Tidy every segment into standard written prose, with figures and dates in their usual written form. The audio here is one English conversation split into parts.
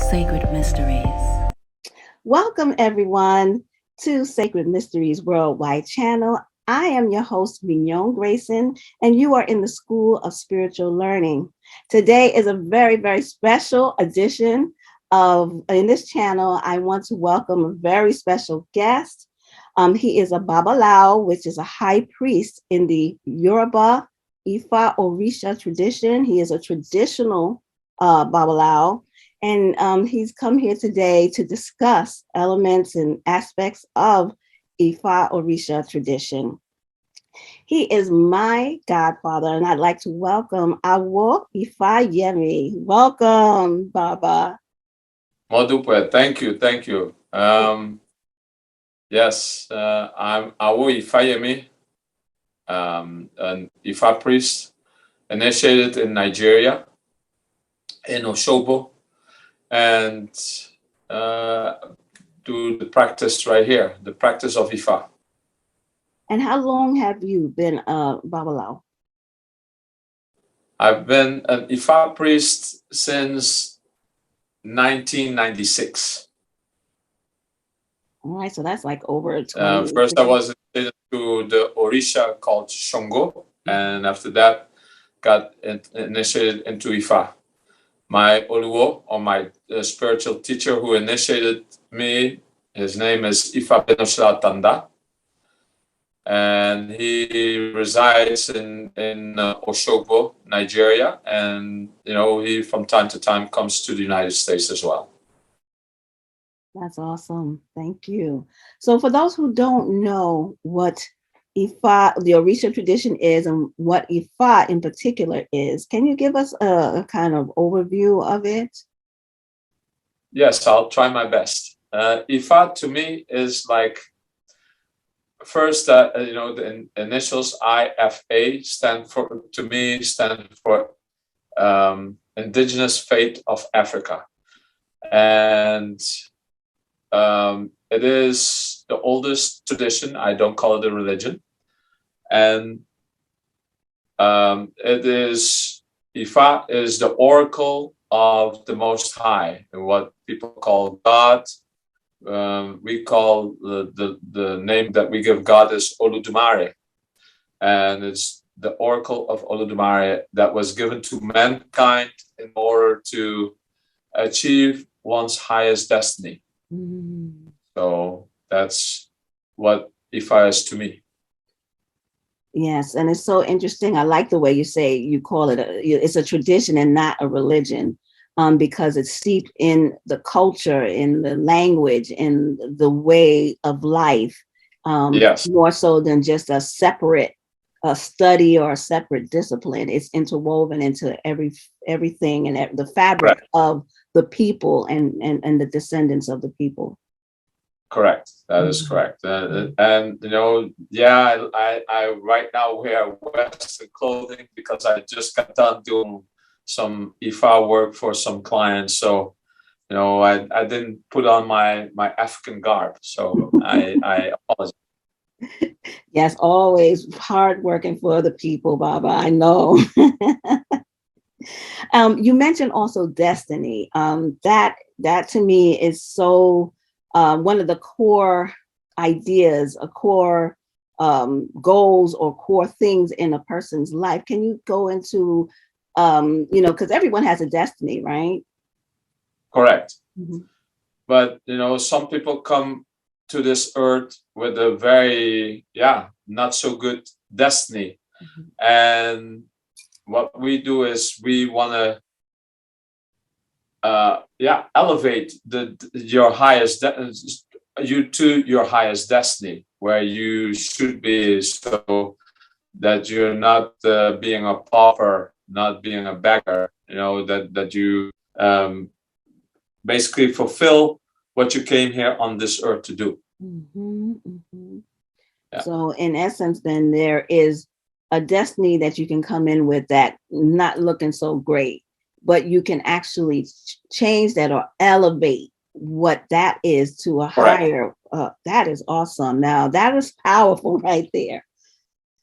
Sacred Mysteries. Welcome, everyone, to Sacred Mysteries Worldwide channel. I am your host, Mignon, Grayson, and you are in the School of Spiritual Learning. Today is a very, very special edition in this channel. I want to welcome a very special guest. He is a Babalawo, which is a high priest in the Yoruba Ifá-Orisha tradition. He is a traditional Babalawo. And he's come here today to discuss elements and aspects of Ifa-Orisha tradition. He is my godfather, and I'd like to welcome Awo Ifayemi. Welcome, Baba. Modupe, thank you. Yes, I'm Awo Ifayemi, an Ifa priest, initiated in Nigeria, in Oshobo, and do the practice right here, the practice of Ifa. And how long have you been Babalawo? I've been an Ifa priest since 1996. All right, so that's like over 20 First, I was initiated to the Orisha called Shongo, and after that, got initiated into Ifa. My Oluwo, or my spiritual teacher who initiated me, his name is Ifa Benosla Tanda, and he resides in Oshobo, Nigeria, and he from time to time comes to the United States as well. That's awesome. Thank you. So for those who don't know what Ifa, the Orisha tradition is, and what Ifa in particular is, can you give us a kind of overview of it? Yes, I'll try my best. Ifa to me is like, first, the initials IFA stand for Indigenous Faith of Africa. And it is the oldest tradition. I don't call it a religion. And Ifa is the oracle of the Most High, and what people call God. We call the name that we give God is Oludumare, and it's the oracle of Oludumare that was given to mankind in order to achieve one's highest destiny. Mm-hmm. So that's what Ifa is to me. Yes, and it's so interesting. I like the way you say you call it it's a tradition and not a religion, because it's steeped in the culture, in the language, in the way of life, yes, more so than just a separate study or a separate discipline. It's interwoven into everything and the fabric correct. of the people and the descendants of the people. Correct. That is correct. And I right now wear Western clothing because I just got done doing some Ifa work for some clients. So, I didn't put on my African garb. So I apologize. Yes, always hard working for the people, Baba. I know. You mentioned also destiny. That to me is so one of the core ideas, a core goals or core things in a person's life. Can you go into, because everyone has a destiny, right? Correct. Mm-hmm. But, some people come to this earth with a very, not so good destiny. Mm-hmm. And what we do is we want to elevate your highest to your highest destiny, where you should be, so that you're not being a pauper, not being a beggar, that you basically fulfill what you came here on this earth to do. Mm-hmm, mm-hmm. Yeah. So in essence, then there is a destiny that you can come in with that not looking so great, but you can actually change that or elevate what that is to a correct. Higher. That is awesome. Now that is powerful right there,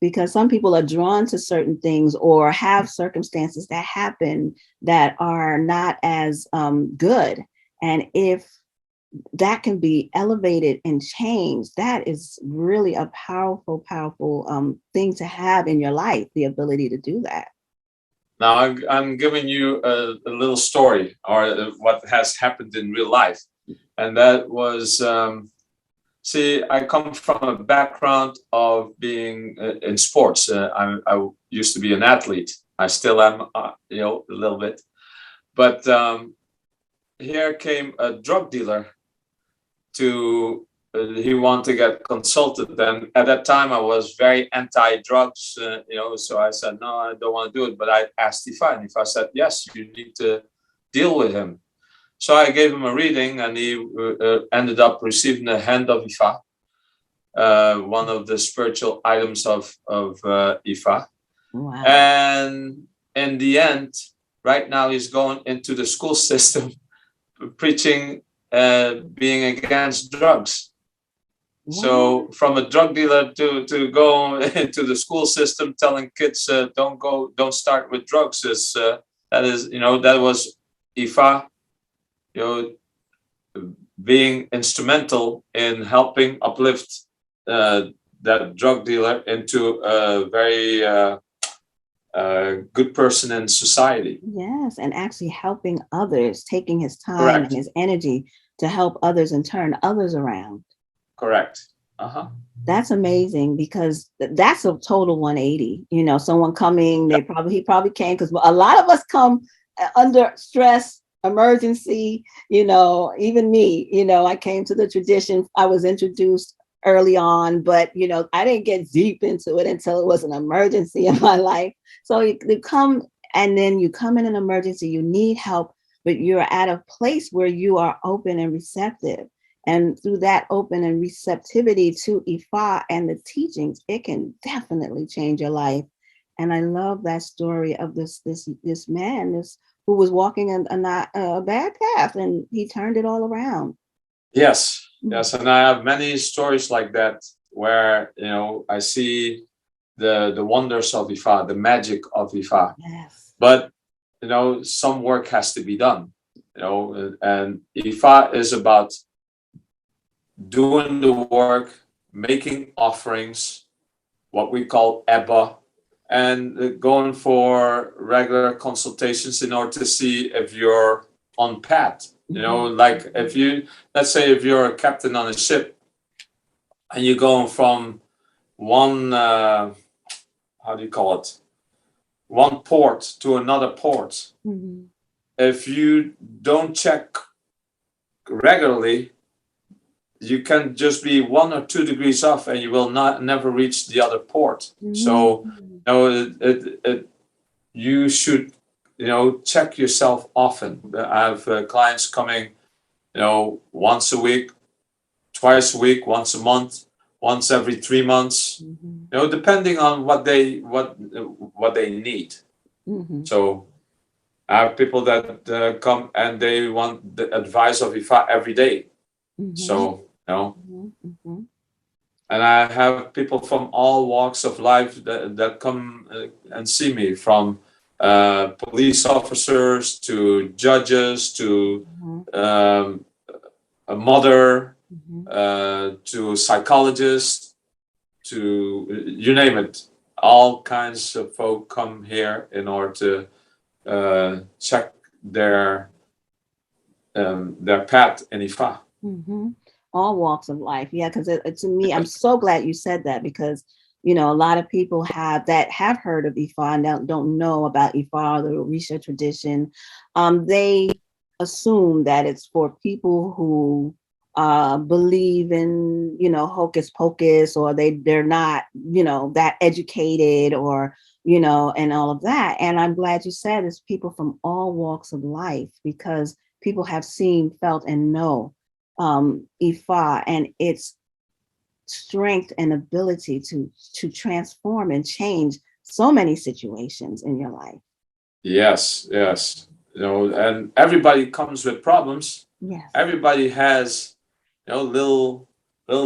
because some people are drawn to certain things or have circumstances that happen that are not as good. And if that can be elevated and changed, that is really a powerful, powerful thing to have in your life, the ability to do that. Now I'm giving you a little story, or what has happened in real life. And that was, see, I come from a background of being in sports. I used to be an athlete. I still am, a little bit. But here came a drug dealer to, he wanted to get consulted. And at that time, I was very anti-drugs, so I said, no, I don't want to do it. But I asked Ifa, and Ifa said, yes, you need to deal with him. So I gave him a reading, and he ended up receiving the hand of Ifa, one of the spiritual items of Ifa. Wow. And in the end, right now, he's going into the school system preaching, being against drugs. Wow. So from a drug dealer to go into the school system telling kids don't start with drugs, that was Ifa, being instrumental in helping uplift that drug dealer into a very good person in society. Yes, and actually helping others, taking his time Correct. and his energy to help others and turn others around. Correct. That's amazing, because that's a total 180. Someone coming, he probably came, because a lot of us come under stress, emergency, even me, I came to the tradition. I was introduced early on, but I didn't get deep into it until it was an emergency in my life. So you come, and then you come in an emergency, you need help, but you're at a place where you are open and receptive. And through that open and receptivity to Ifa and the teachings, it can definitely change your life. And I love that story of this man, who was walking a bad path, and he turned it all around. Yes, and I have many stories like that where I see the wonders of Ifa, the magic of Ifa. Yes. But some work has to be done. And Ifa is about doing the work, making offerings, what we call Ebba, and going for regular consultations in order to see if you're on path. Like let's say if you're a captain on a ship and you're going from one, how do you call it? One port to another port. Mm-hmm. If you don't check regularly, you can just be 1 or 2 degrees off, and you will never reach the other port. Mm-hmm. So, you should, check yourself often. I have clients coming, once a week, twice a week, once a month, once every 3 months. Mm-hmm. Depending on what they need. Mm-hmm. So I have people that come and they want the advice of Ifa every day. Mm-hmm. So, mm-hmm. And I have people from all walks of life that come and see me, from police officers to judges to a mother, to psychologists, to you name it. All kinds of folk come here in order to check their path in Ifa. Mm-hmm. All walks of life. Yeah, because to me, I'm so glad you said that, because a lot of people have heard of Ifa and don't know about Ifa, the Orisha tradition. They assume that it's for people who believe in hocus pocus, or they're not that educated, or and all of that. And I'm glad you said it's people from all walks of life, because people have seen, felt, and know Ifa and its strength and ability to transform and change so many situations in your life. Yes. And everybody comes with problems. Yes. Everybody has little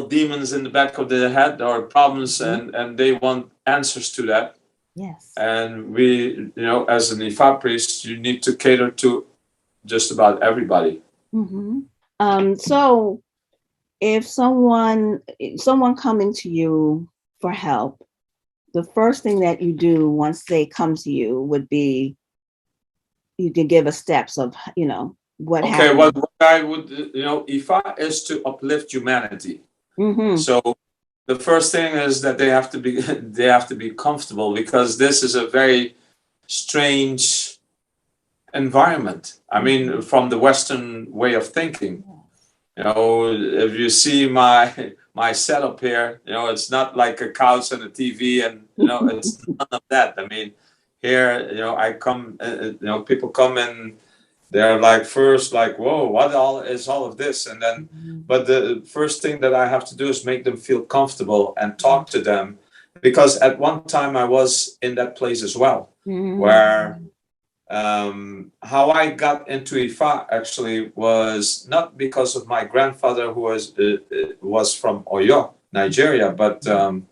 demons in the back of their head, or problems, and they want answers to that. Yes. And we, as an Ifa priest, you need to cater to just about everybody. Mm-hmm. So if someone coming to you for help, the first thing that you do once they come to you would be you can give us steps of what Okay, happened. what I would, IFA is to uplift humanity. Mm-hmm. So the first thing is that they have to be they have to be comfortable, because this is a very strange environment. I mean, from the Western way of thinking. If you see my setup here, it's not like a couch and a TV, and it's none of that. I mean, here, I come, people come in, they're like first like, whoa, what all is all of this? And then, but the first thing that I have to do is make them feel comfortable and talk to them, because at one time I was in that place as well, where how I got into Ifa actually was not because of my grandfather, who was from Oyo, Nigeria, but um,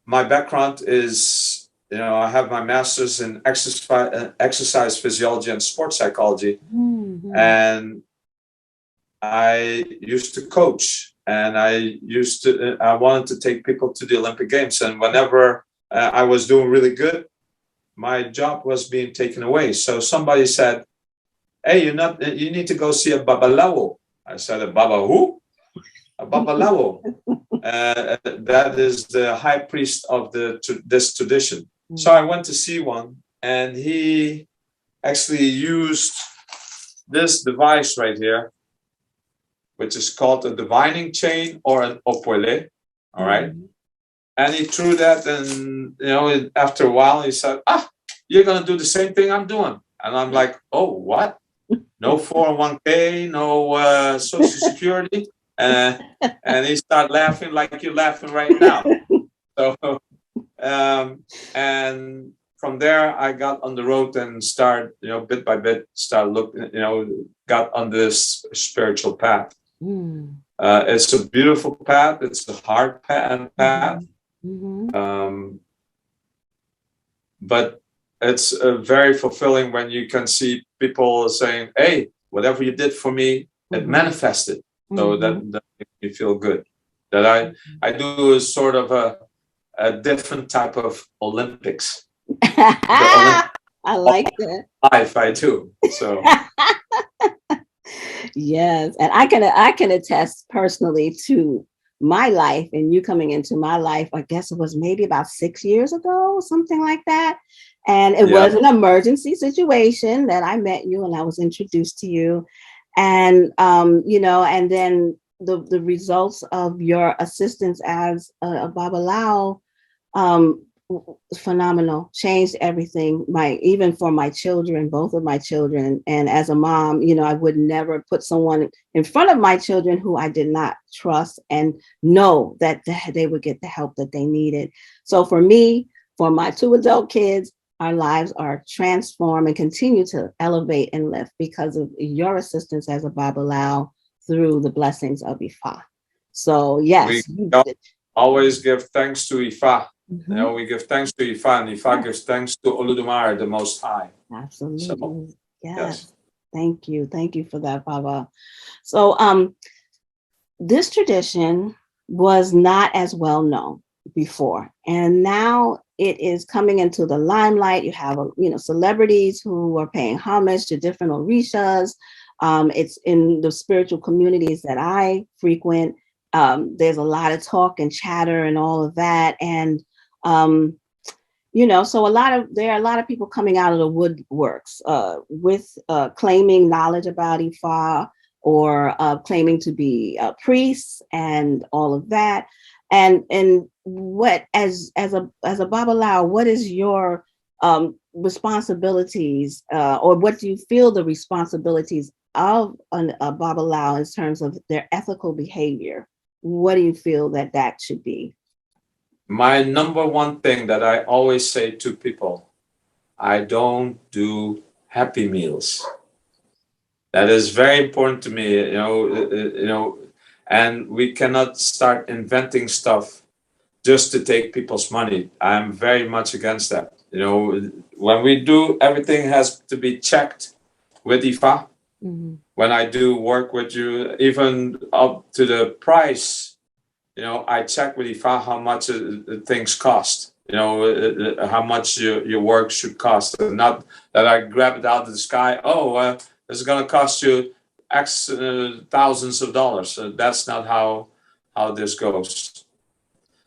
my background is, I have my master's in exercise physiology and sports psychology, and I used to coach, and I wanted to take people to the Olympic Games, and whenever I was doing really good, my job was being taken away. So somebody said, "Hey, you need to go see a Babalawo." I said, "A Baba who?" "A Babalawo." That is the high priest of this tradition. So I went to see one, and he actually used this device right here, which is called a divining chain or an opole. All right. And he threw that, and after a while, he said, "You're gonna do the same thing I'm doing." And I'm like, "Oh, what? No 401k, no Social Security?" And he started laughing like you're laughing right now. So, and from there, I got on the road and started, bit by bit, start looking, got on this spiritual path. It's a beautiful path. It's a hard path. But it's very fulfilling when you can see people saying, "Hey, whatever you did for me, it manifested." So that makes me feel good. That I do is sort of a different type of Olympics. The Olympic I like that. life I do. So Yes, and I can attest personally to my life and you coming into my life. I guess it was maybe about 6 years ago, something like that. And it yeah, was an emergency situation that I met you and I was introduced to you. And and then the results of your assistance as a Babalawo, um, phenomenal, changed everything, my even for my children, both of my children. And as a mom, I would never put someone in front of my children who I did not trust and know that they would get the help that they needed. So for me, for my two adult kids, our lives are transformed and continue to elevate and lift because of your assistance as a Babalawo through the blessings of Ifa. So we yes, you did. always give thanks to Ifa. Mhm. We give thanks to Ifa, and Ifa gives thanks to Oludumare, the Most High. So Absolutely. yes. Yes. Thank you. Thank you for that, Baba. So this tradition was not as well known before. And now it is coming into the limelight. You have celebrities who are paying homage to different Orishas. It's in the spiritual communities that I frequent. There's a lot of talk and chatter and all of that. And um, so there are a lot of people coming out of the woodworks with claiming knowledge about Ifa or claiming to be priests and all of that. And what as a Babalawo, what is your responsibilities, or what do you feel the responsibilities of a Babalawo in terms of their ethical behavior? What do you feel that should be? My number one thing that I always say to people, I don't do happy meals. That is very important to me, and we cannot start inventing stuff just to take people's money. I'm very much against that. When we do, everything has to be checked with Ifa. When I do work with you, even up to the price, I check with Ifa how much things cost. How much your work should cost, and not that I grab it out of the sky. Oh, it's going to cost you X thousands of dollars. That's not how this goes.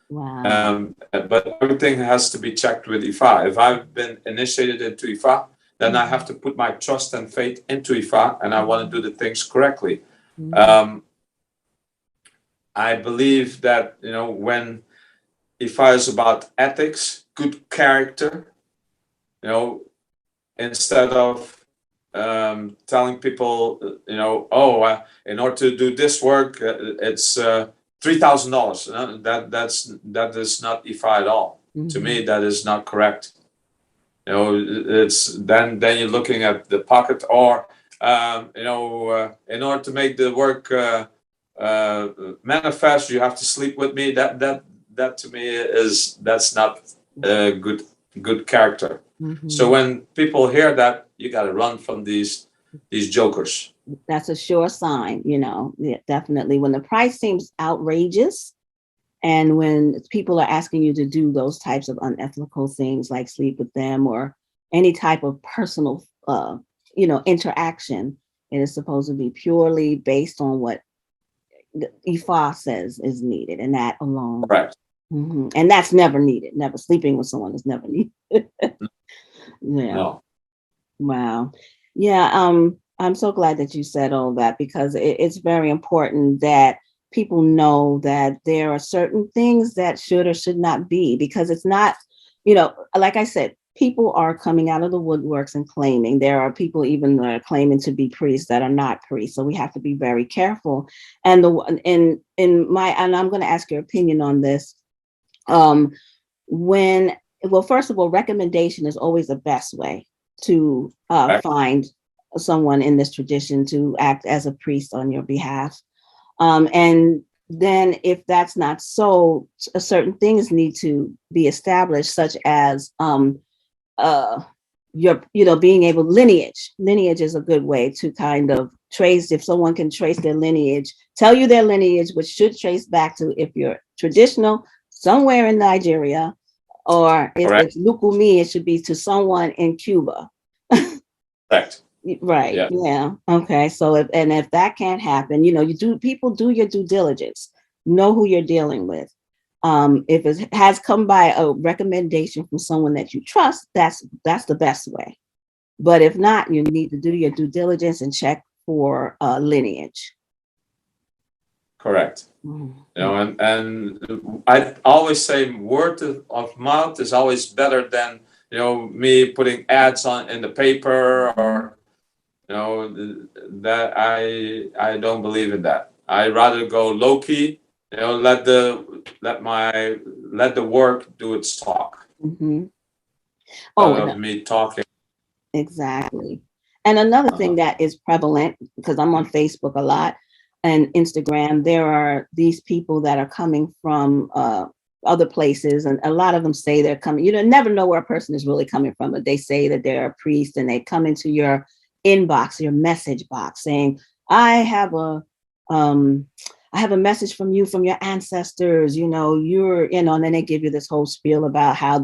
Wow. But everything has to be checked with Ifa. If I've been initiated into Ifa, then I have to put my trust and faith into Ifa, and I want to do the things correctly. I believe that when Ifa is about ethics, good character, instead of telling people, in order to do this work, it's $3,000. That is not Ifa at all. To me, that is not correct. It's then you're looking at the pocket, or in order to make the work manifest, you have to sleep with me. That to me that's not good character. So when people hear that, you got to run from these jokers. That's a sure sign, yeah, definitely. When the price seems outrageous, and when people are asking you to do those types of unethical things like sleep with them or any type of personal, interaction, it is supposed to be purely based on what Ifa says is needed, and that alone. Right. And that's never needed. Never sleeping with someone is never needed. Yeah. No. Wow. Yeah. I'm so glad that you said all that, because it's very important that people know that there are certain things that should or should not be, because it's not, like I said, people are coming out of the woodworks and claiming. There are people even that are claiming to be priests that are not priests. So we have to be very careful. And and I'm going to ask your opinion on this. First of all, recommendation is always the best way to find someone in this tradition to act as a priest on your behalf. And then if that's not so, certain things need to be established, such as being able, lineage is a good way to kind of trace. If someone can trace their lineage, tell you their lineage, which should trace back to, if you're traditional, somewhere in Nigeria, or if it's Lukumi, it should be to someone in Cuba. Correct. Right. Yeah. Okay. So if that can't happen, people do your due diligence, know who you're dealing with. If it has come by a recommendation from someone that you trust, that's the best way. But if not, you need to do your due diligence and check for lineage. Correct. And I always say word of mouth is always better than me putting ads in the paper, or that I don't believe in that. I rather go low key. Let the work do its talk. Of me talking. Exactly. And another thing that is prevalent, because I'm on Facebook a lot and Instagram, there are these people that are coming from other places, and a lot of them say they're coming. You never know where a person is really coming from, but they say that they're a priest, and they come into your inbox, your message box, saying, I have a message from you, from your ancestors, and then they give you this whole spiel about how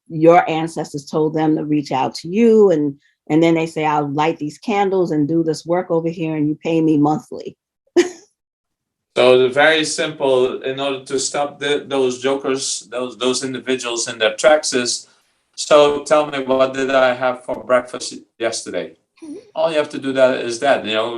your ancestors told them to reach out to you. And then they say, I'll light these candles and do this work over here, and you pay me monthly. So very simple, in order to stop those jokers, those individuals in their tracks, is, so tell me, what did I have for breakfast yesterday? All you have to do is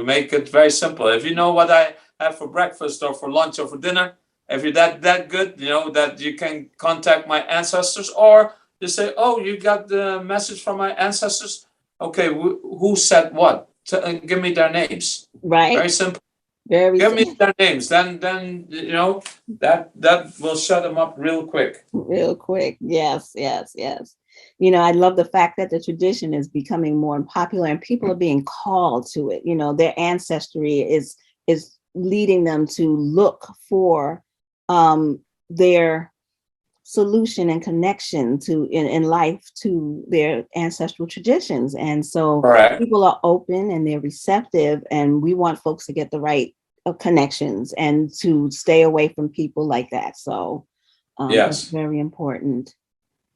make it very simple. If you know what I have for breakfast or for lunch or for dinner, if you're that good, that you can contact my ancestors, or you say, oh, you got the message from my ancestors. Okay, who said what? Give me their names. Right. Very simple. Give me their names. Then that will shut them up real quick. Real quick. Yes. I love the fact that the tradition is becoming more popular, and people are being called to it. Their ancestry is leading them to look for their solution and connection to in life to their ancestral traditions. And so Correct. people are open and they're receptive, and we want folks to get the right connections and to stay away from people like that. So that's Yes. very important,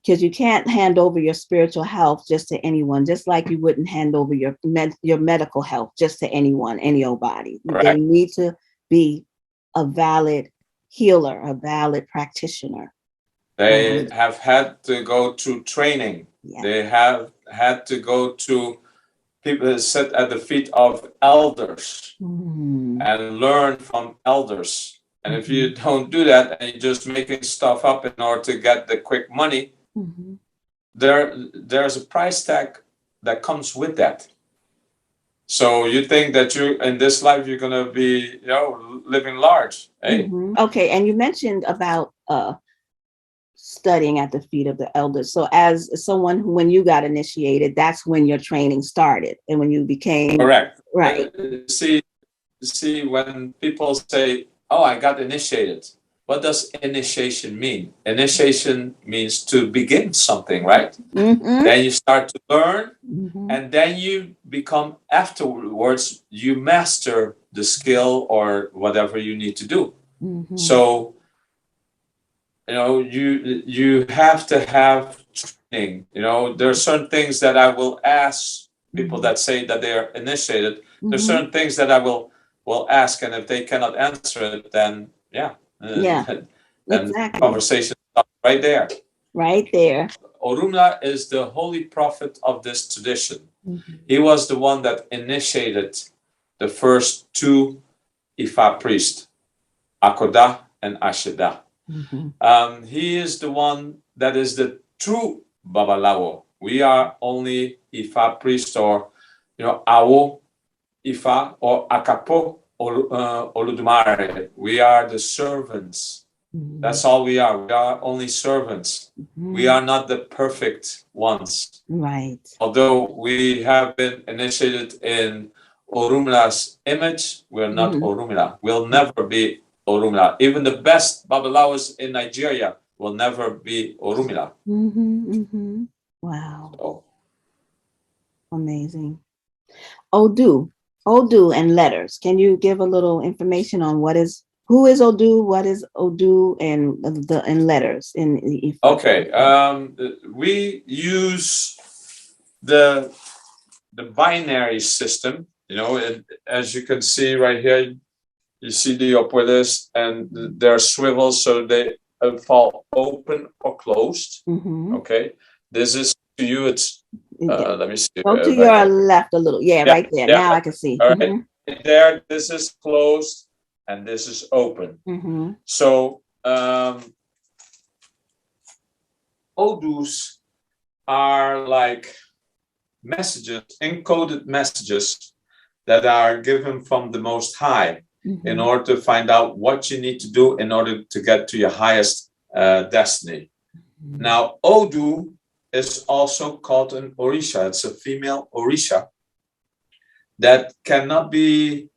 because you can't hand over your spiritual health just to anyone, just like you wouldn't hand over your medical health just to anyone, any old body. They Correct. need to be a valid healer, a valid practitioner. They have had to go through training. Yeah. They have had to go to people sit at the feet of elders and learn from elders. And if you don't do that and you're just making stuff up in order to get the quick money, there's a price tag that comes with that. So you think that you in this life you're gonna be, living large, eh? Okay, and you mentioned about studying at the feet of the elders. So as someone who, when you got initiated, that's when your training started, and when you became correct. Right. See, when people say, "Oh, I got initiated," what does initiation mean? Initiation means to begin something, right? Then you start to learn, and then you become, afterwards, you master the skill or whatever you need to do. So, you have to have training. There are certain things that I will ask people that say that they are initiated. There's certain things that I will ask, and if they cannot answer it, then then exactly. conversation stops right there. Right there. Orunmila is the holy prophet of this tradition. He was the one that initiated the first two Ifa priests, Akoda and Ashida. He is the one that is the true Babalawo. We are only Ifa priest, or Awo Ifa or Akapo Oludumare. We are the servants. That's all we are. We are only servants. We are not the perfect ones. Right. Although we have been initiated in Orunmila's image, we're not Orunmila. We'll never be Orunmila. Even the best Babalawos in Nigeria will never be Orunmila. Wow. So. Amazing. Odu and letters. Can you give a little information on who is Odu, what is Odu, and letters in Ifa? Okay. We use the binary system. As you can see right here, you see the opules, and they're swivels, so they fall open or closed. Okay. This is, to you, it's let me see. Go to your left a little. Yeah, right there. Yeah. Now I can see. All right. There, this is closed and this is open. So Odus are like messages, encoded messages that are given from the Most High in order to find out what you need to do in order to get to your highest destiny. Now, Odu is also called an Orisha. It's a female Orisha that cannot be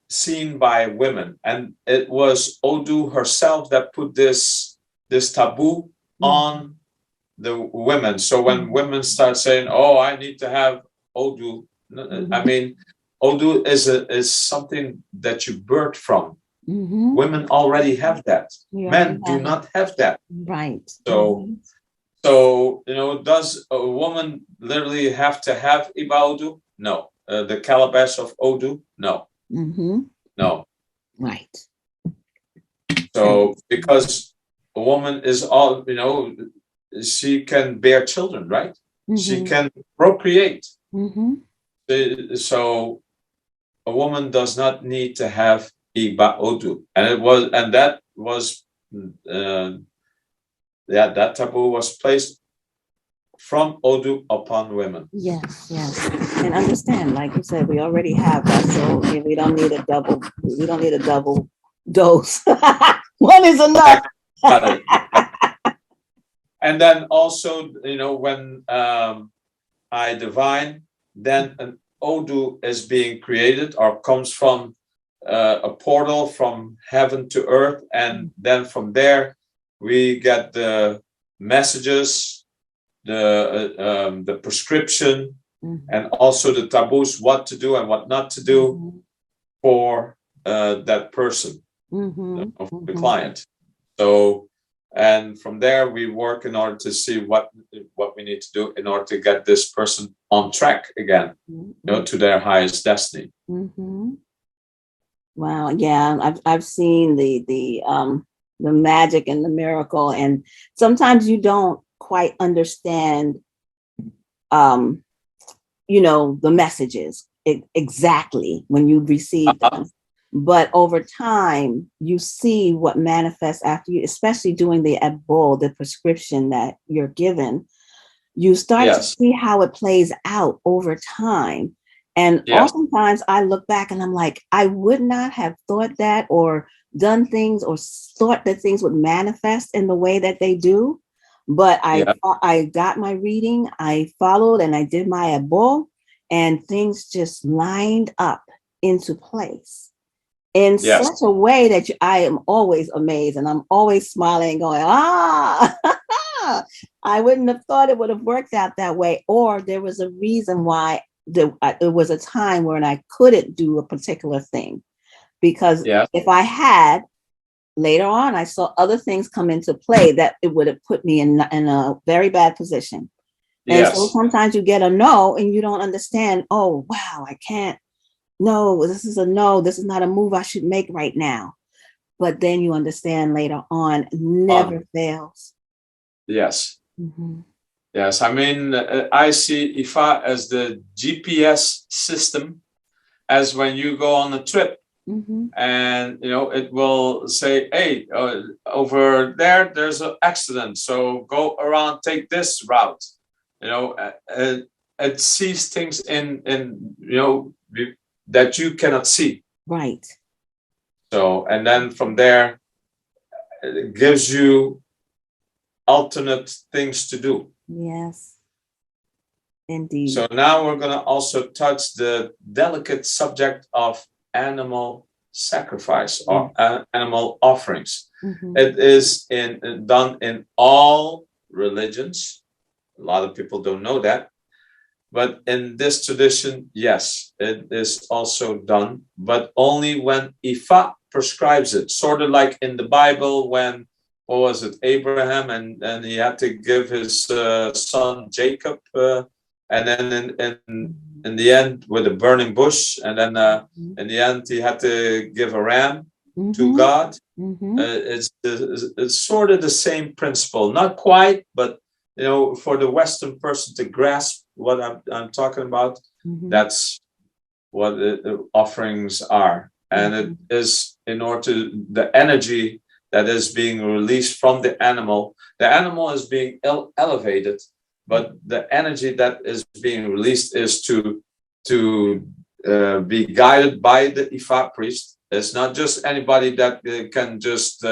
seen by women. And it was Odu herself that put this taboo on the women. So when women start saying, "Oh, I need to have Odu," I mean, Odu is something that you birth from. Women already have that. Men do not have that. Right. So, does a woman literally have to have Iba Odu? No. The calabash of Odu? No. No. Right. So, because a woman is all, she can bear children, right? She can procreate. So a woman does not need to have Iba Odu. And that taboo was placed from Odu upon women. Yes. And understand, like you said, we already have that, so we don't need a double dose. One is enough. And then also, when I divine, then an Odu is being created or comes from a portal from heaven to earth, and then from there we get the messages, the prescription, and also the taboos, what to do and what not to do for that person, of the client. So, and from there we work in order to see what we need to do in order to get this person on track again, to their highest destiny. Wow, yeah, I've seen the magic and the miracle, and sometimes you don't quite understand, the messages exactly when you receive them. But over time, you see what manifests after you, especially doing the Ebo, the prescription that you're given. You start to see how it plays out over time. And oftentimes I look back and I'm like, I would not have thought that or done things or thought that things would manifest in the way that they do. But I got my reading, I followed, and I did my Ebo, and things just lined up into place in such a way that I am always amazed, and I'm always smiling and going, I wouldn't have thought it would have worked out that way. Or there was a reason why there was a time when I couldn't do a particular thing. Because if I had, later on, I saw other things come into play that it would have put me in a very bad position. And so sometimes you get a no and you don't understand, oh, wow, I can't. No, this is a no. This is not a move I should make right now. But then you understand later on, never fails. Yes. Yes. I mean, I see IFA as the GPS system, as when you go on a trip and, it will say, hey, over there's an accident. So go around, take this route. It sees things in that you cannot see. Right. So, and then from there, it gives you alternate things to do. Yes. Indeed. So now we're going to also touch the delicate subject of animal sacrifice or animal offerings. It is done in all religions. A lot of people don't know that. But in this tradition, yes, it is also done, but only when Ifa prescribes it. Sort of like in the Bible when, what was it, Abraham, and he had to give his son Jacob, and then in the end with a burning bush, and then in the end he had to give a ram to God. It's sort of the same principle, not quite, but for the Western person to grasp what I'm talking about, that's what the offerings are. And it is in order to, the energy that is being released from the animal is being elevated, but the energy that is being released is to be guided by the Ifa priest. It's not just anybody that can just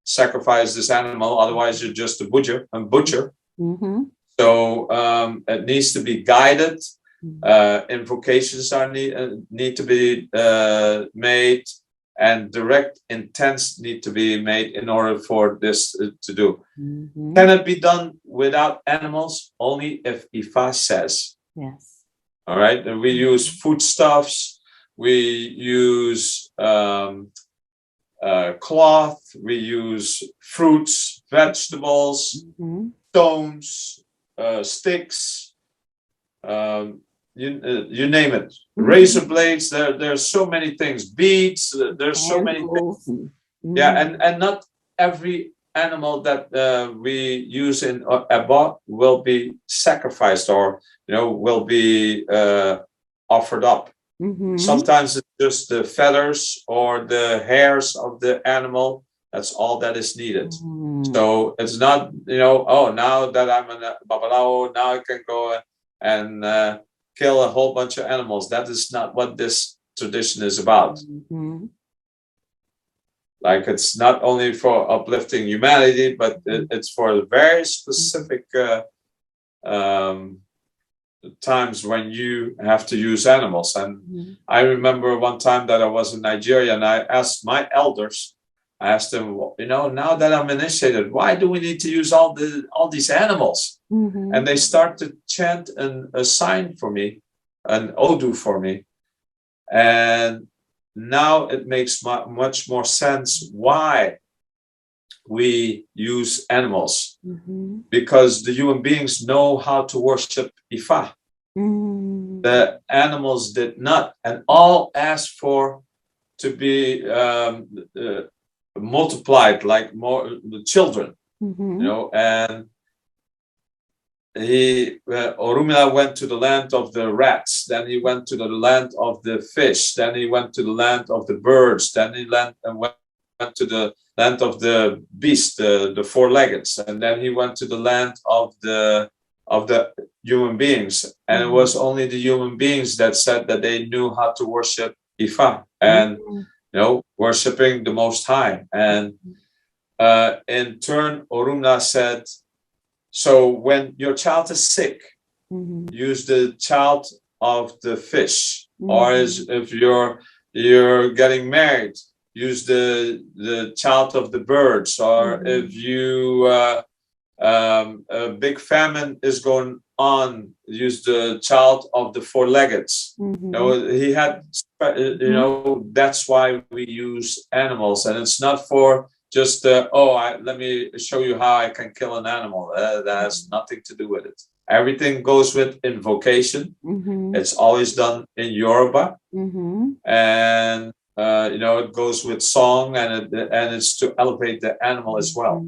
sacrifice this animal, otherwise you're just a butcher. So it needs to be guided. Invocations need to be made, and direct intents need to be made in order for this to do. Can it be done without animals? Only if Ifa says. Yes. All right. And we use foodstuffs. We use cloth. We use fruits, vegetables, stones, sticks, you name it. Razor blades. There's so many things. Beads. There's so many things. And not every animal that we use in Abba will be sacrificed or will be offered up. Sometimes it's just the feathers or the hairs of the animal. That's all that is needed. So it's not, now that I'm a Babalawo, now I can go and kill a whole bunch of animals. That is not what this tradition is about. Like, it's not only for uplifting humanity, but it's for a very specific times when you have to use animals. And I remember one time that I was in Nigeria and I asked my elders, I asked them, now that I'm initiated, why do we need to use all these animals? And they start to chant a sign for me, an Odu for me. And now it makes much more sense why we use animals, because the human beings know how to worship Ifa. The animals did not, and all asked for to be multiplied like more the children, and Orumila went to the land of the rats, then he went to the land of the fish, then he went to the land of the birds, then he went to the land of the beast, the four-leggeds, and then he went to the land of the human beings. And it was only the human beings that said that they knew how to worship Ifa and worshiping the Most High. And in turn, Orumla said, so when your child is sick, use the child of the fish, or if you're getting married, use the child of the birds, or if you a big famine is going on, use the child of the four-leggeds. He had, that's why we use animals, and it's not for just let me show you how I can kill an animal. That has nothing to do with it. Everything goes with invocation. It's always done in Yoruba, and it goes with song, and it's to elevate the animal as well.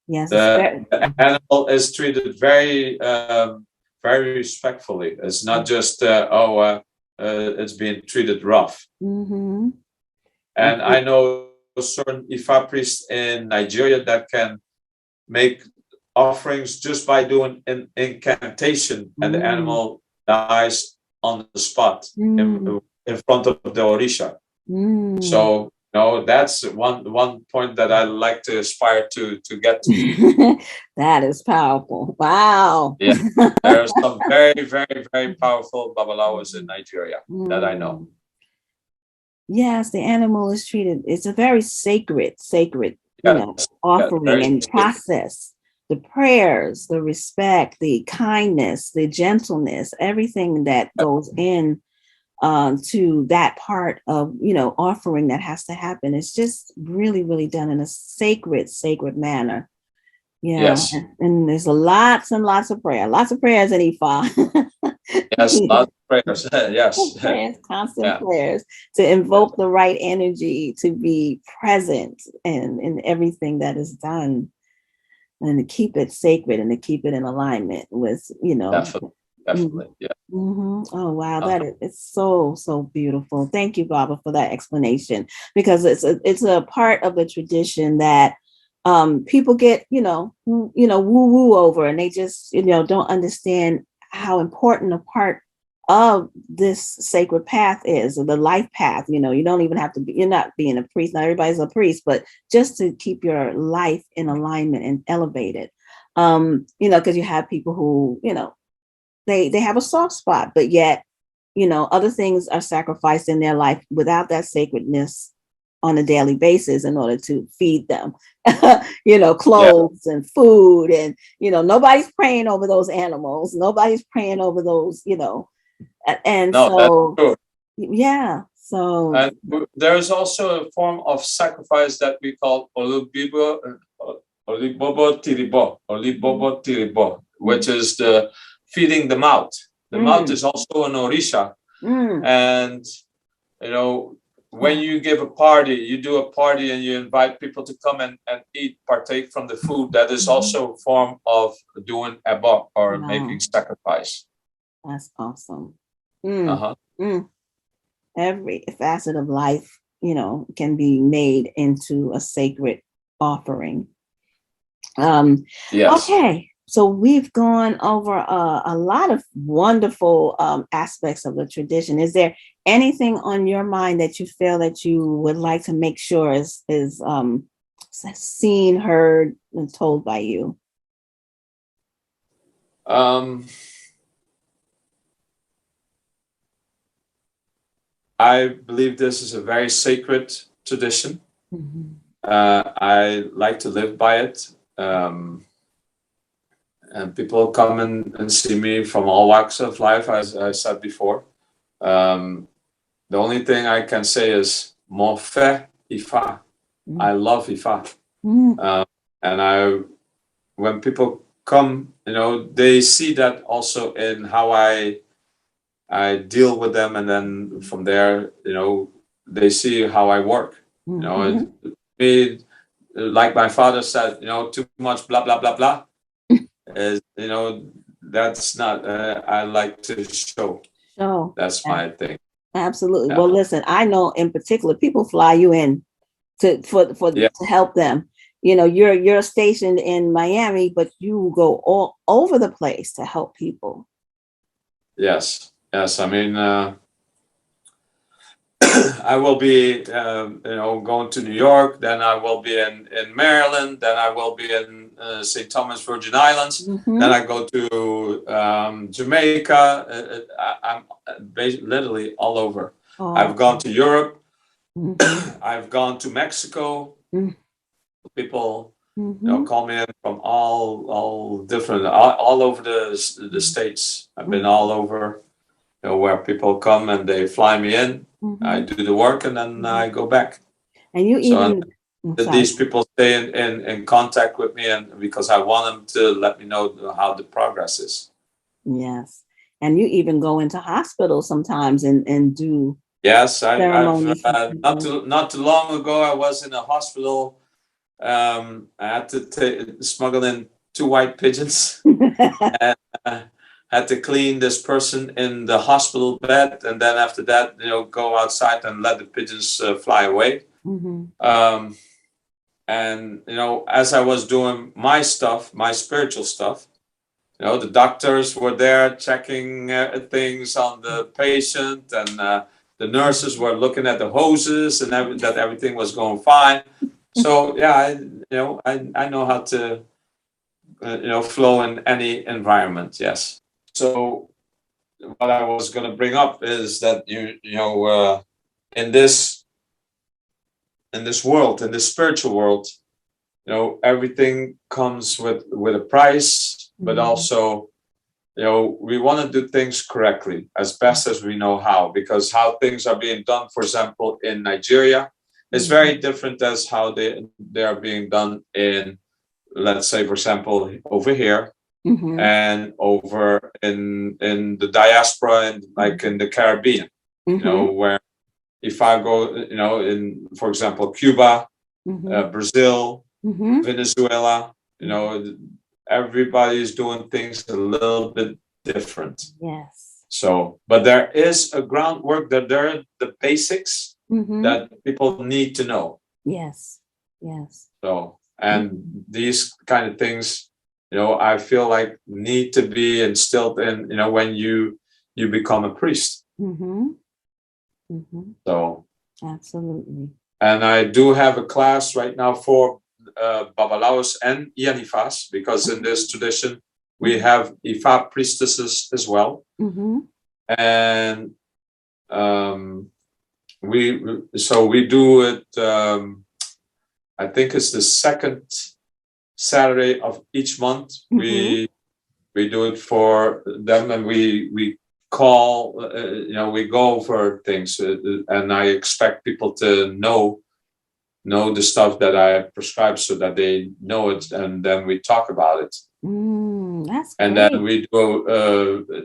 Yes, the animal is treated very, very respectfully. It's not just it's being treated rough. And I know certain Ifa priests in Nigeria that can make offerings just by doing an incantation, and the animal dies on the spot in front of the Orisha. So that's one point that I like to aspire to get to. That is powerful. Wow. Yeah, there are some very, very, very powerful Babalawos in Nigeria that I know. Yes, the animal is treated. It's a very sacred, offering and process. The prayers, the respect, the kindness, the gentleness, everything that goes in to that part of offering that has to happen. It's just really, really done in a sacred manner. Yeah. Yes. And there's lots and lots of prayers in Ifa. Yes, lots of prayers. Yes. Prayers, constant prayers to invoke the right energy, to be present in everything that is done, and to keep it sacred and to keep it in alignment with, Definitely. Yeah. Oh, wow. That is so beautiful. Thank you, Baba, for that explanation, because it's a part of a tradition that people get, woo over, and they just, don't understand how important a part of this sacred path is, or the life path. You don't even have to be, you're not being a priest, not everybody's a priest, but just to keep your life in alignment and elevated. Because you have people who, they have a soft spot, but yet, other things are sacrificed in their life without that sacredness on a daily basis in order to feed them, clothes and food. And, nobody's praying over those animals. Nobody's praying over those, and so, yeah. So and there's also a form of sacrifice that we call Olubibo Tiribo, which is the feeding the mouth. The mouth is also an Orisha. And, when you give a party, you do a party and you invite people to come and eat, partake from the food. That is also a form of doing ebo, or making sacrifice. That's awesome. Every facet of life, can be made into a sacred offering. Yes. Okay. So we've gone over a lot of wonderful aspects of the tradition. Is there anything on your mind that you feel that you would like to make sure is seen, heard, and told by you? I believe this is a very sacred tradition. I like to live by it. And people come and see me from all walks of life, as I said before. The only thing I can say is mon fait IFA. I love IFA. And when people come, they see that also in how I deal with them, and then from there, they see how I work. Me, like my father said, too much blah blah blah blah. Is that's not. I like to show. So That's my thing. Absolutely. Yeah. Well, listen, I know in particular people fly you in to help them. You're stationed in Miami, but you go all over the place to help people. Yes. I mean, I will be, going to New York. Then I will be in Maryland. Then I will be in St. Thomas, Virgin Islands. Then I go to Jamaica. I'm literally all over. Oh. I've gone to Europe. I've gone to Mexico. People, call me in from all different, all over the states. I've been all over. Where people come and they fly me in. I do the work and then I go back. And you these people stay in contact with me, and because I want them to let me know how the progress is. Yes. And you even go into hospitals sometimes and do. Yes, I've not too long ago I was in a hospital. I had to smuggle in 2 white pigeons. And, had to clean this person in the hospital bed, and then after that, go outside and let the pigeons fly away. And as I was doing my stuff, my spiritual stuff, the doctors were there checking things on the patient, and the nurses were looking at the hoses and that everything was going fine. So yeah, I know how to flow in any environment. Yes. So what I was going to bring up is that in this world, in this spiritual world, everything comes with a price, but also we want to do things correctly as best as we know how, because how things are being done, for example, in Nigeria, is very different as how they are being done in, let's say, for example, over here. And over in the diaspora, and like in the Caribbean, where if I go, in, for example, Cuba, Brazil, Venezuela, everybody is doing things a little bit different. Yes. So, but there is a groundwork, that there are the basics that people need to know. Yes. Yes. So, and these kind of things, I feel like need to be instilled in, when you become a priest. So absolutely. And I do have a class right now for Babalawos and Yanifas, because in this tradition we have Ifa priestesses as well. And we do it. I think it's the second Saturday of each month. We do it for them, and we call, we go over things, and I expect people to know the stuff that I prescribe, so that they know it, and then we talk about it. That's and great. Then we do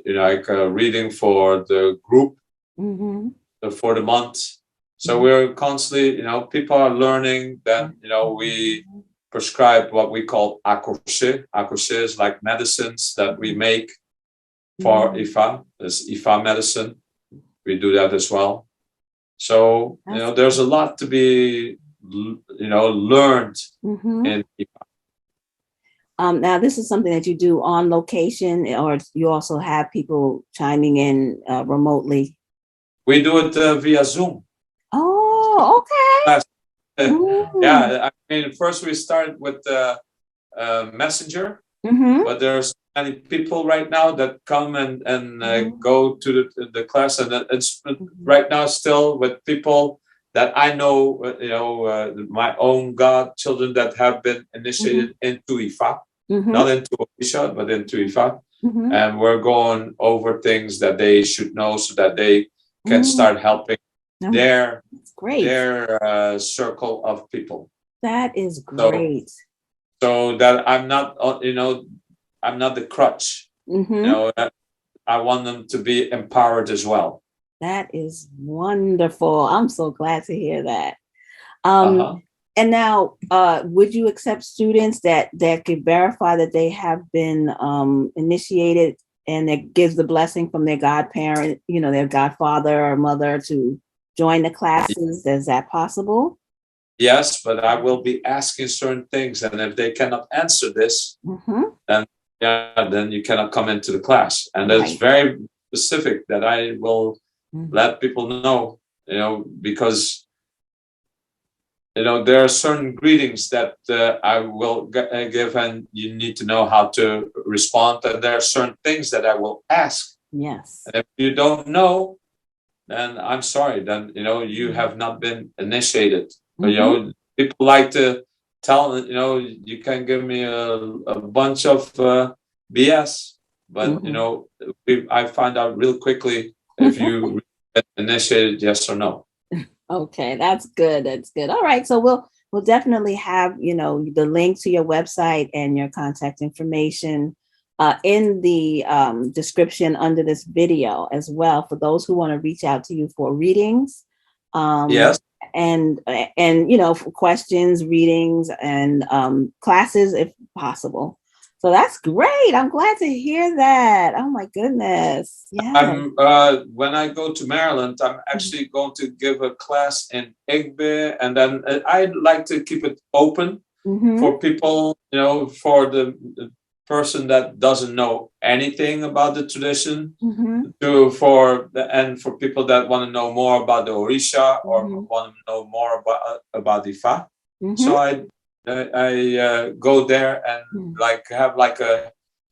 like a reading for the group for the month. So we're constantly, people are learning. Then we prescribe what we call accouché. Accouché is like medicines that we make for Ifa. There's Ifa medicine. We do that as well. So there's a lot to be learned in Ifa. Now, this is something that you do on location, or you also have people chiming in remotely? We do it via Zoom. Oh, okay. Yeah, I mean, first we started with Messenger, but there's many people right now that come and go to the class, and it's right now still with people that I know, my own godchildren that have been initiated into IFA, not into Orisha, but into IFA. And we're going over things that they should know so that they can start helping their circle of people. That is great. So that I'm not, I'm not the crutch. I want them to be empowered as well. That is wonderful. I'm so glad to hear that. And now, would you accept students that could verify that they have been initiated, and that gives the blessing from their godparent, their godfather or mother, to join the classes? Is that possible? Yes, but I will be asking certain things, and if they cannot answer this, then you cannot come into the class. And it's very specific that I will let people know, because there are certain greetings that I will give, and you need to know how to respond. And there are certain things that I will ask. Yes. And if you don't know, then I'm sorry. Then you have not been initiated. People like to tell, you can give me a bunch of BS, but I find out real quickly if you get initiated, yes or no. Okay, that's good. That's good. All right, so we'll definitely have the link to your website and your contact information in the description under this video as well, for those who want to reach out to you for readings. Yes. And for questions, readings, and classes if possible. So that's great. I'm glad to hear that. Oh my goodness. Yeah. When I go to Maryland, I'm actually going to give a class in Igbe, and then I'd like to keep it open for people, for the person that doesn't know anything about the tradition, for people that want to know more about the Orisha, or want to know more about Ifa. So I go there and have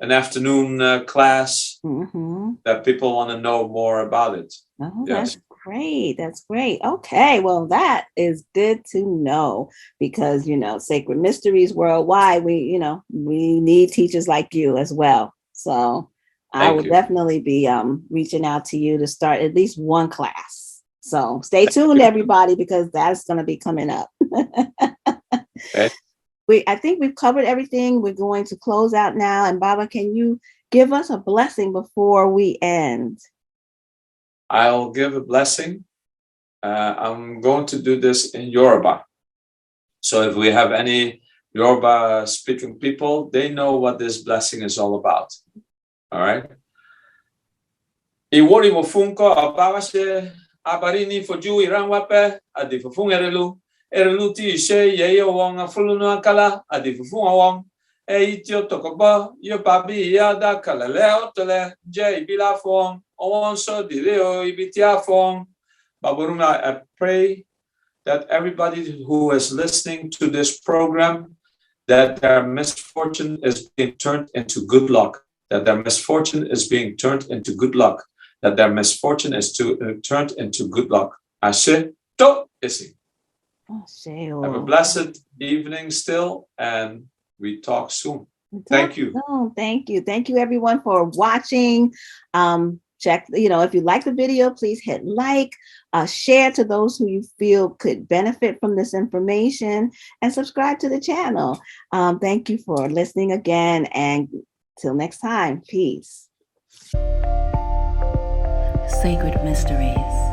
an afternoon class that people want to know more about it. Oh, yes. That's great. That's great. Okay. Well, that is good to know, because, Sacred Mysteries Worldwide, we need teachers like you as well. So I will definitely be reaching out to you to start at least one class. So stay tuned, everybody, because that's going to be coming up. Okay. I think we've covered everything. We're going to close out now. And Baba, can you give us a blessing before we end? I'll give a blessing. I'm going to do this in Yoruba. So if we have any Yoruba speaking people, they know what this blessing is all about. All right. Iwori mo funko abawase abarini foju iranwape adifufun erelu ti ise yeye won afulunu akala adifufun won eyi ti o tokobo yo babi ya da kalale otole je ibila fon owon so dire o ibiti afon. Baburuma, I pray that everybody who is listening to this program, that their misfortune is being turned into good luck, that their misfortune is being turned into good luck, that their misfortune is turned into good luck. Ashe to isi. Have a blessed evening still, and we talk soon. Thank you. Thank you. Thank you, everyone, for watching. Check, if you like the video, please hit like, share to those who you feel could benefit from this information, and subscribe to the channel. Thank you for listening again, and till next time, peace. Sacred Mysteries.